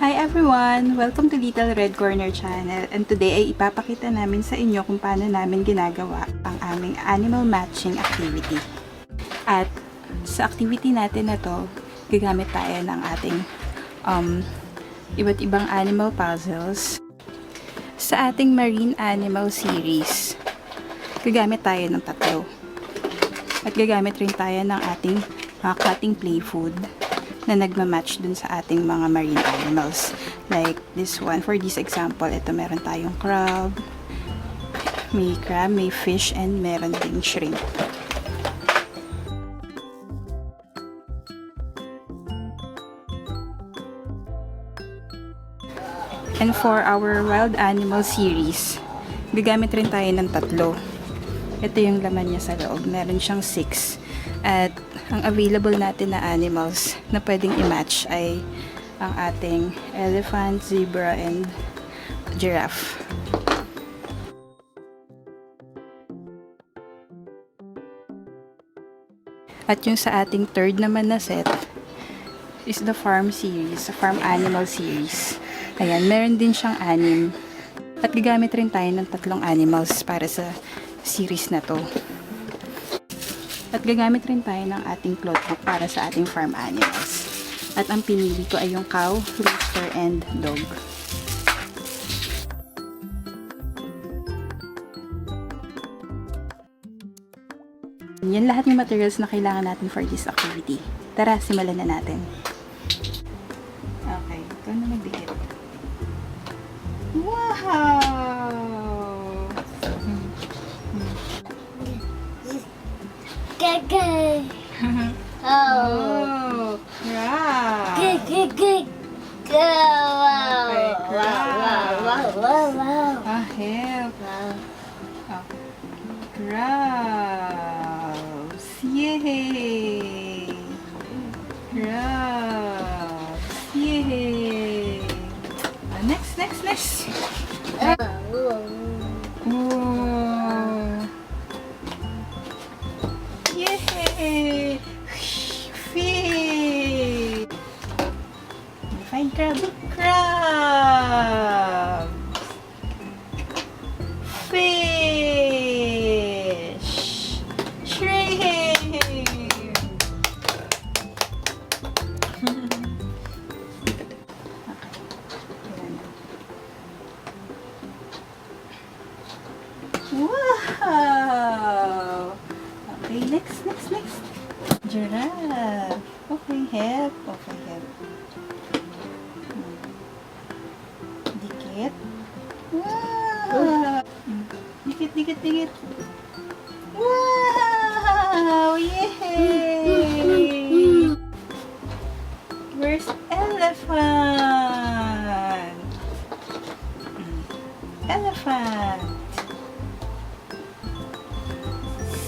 Hi everyone! Welcome to Little Red Corner Channel, and today ay ipapakita namin sa inyo kung paano namin ginagawa ang aming animal matching activity. At sa activity natin na to, gagamit tayo ng ating iba't ibang animal puzzles. Sa ating marine animal series, gagamit tayo ng 3. At gagamit rin tayo ng ating cutting play food na nagmamatch dun sa ating mga marine animals. Like this one, for this example, ito meron tayong crab, may fish, and meron ding shrimp. And for our wild animal series, gagamit rin tayo ng 3. Ito yung laman niya sa loob. Meron siyang 6. At ang available natin na animals na pwedeng i-match ay ang ating elephant, zebra, and giraffe. At yung sa ating 3rd naman na set is the farm series, the farm animal series. Ayan, meron din siyang 6. At gagamit rin tayo ng 3 animals para sa series na to. At gagamit rin tayo ng ating plot book para sa ating farm animals. At ang pinili ko ay yung cow, rooster, and dog. Yan lahat ng materials na kailangan natin for this activity. Tara, simulan na natin. Okay, ito na magdikit. Wow! Good. Oh, crab. Good. Okay, Wow. crab. Wow. Help. Oh, crabs. Yay! Crabs. Yay! Next. Whoa. Yay! Fish! Find crab. Crab! Fish! Shrimp! Wow! Okay, next. Giraffe. Okay, help. Dikit. Wow! Dikit. Wow! Yay! Where's elephant? Elephant.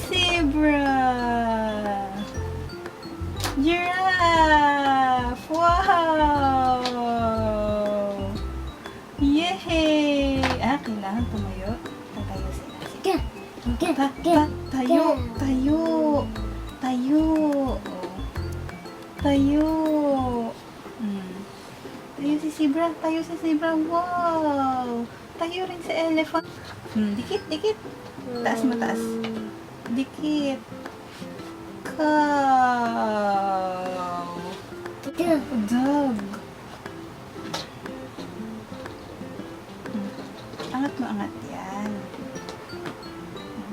Zebra. Giraffe! Wow! Yay! Kailangan tumayo. Tatayo sila. Sige. Tayo. Tayo. Tayo si zebra. Wow! Tayo rin si elephant. Dikit. Taas. Dikit. Cow. Dog. Angat yan.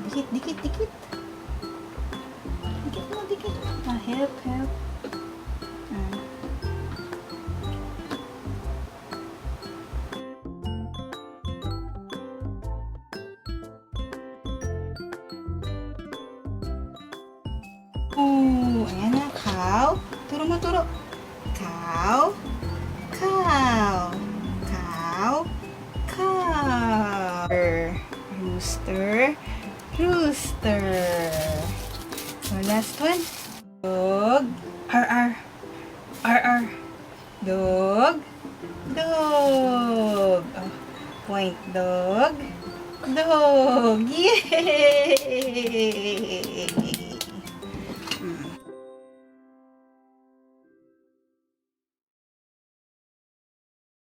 Dikit. Dikit. Help. Oh, ayan na. Cow. Turo. Cow. Rooster. So, last one. Dog. R. Dog. Oh, point. Dog. Yay!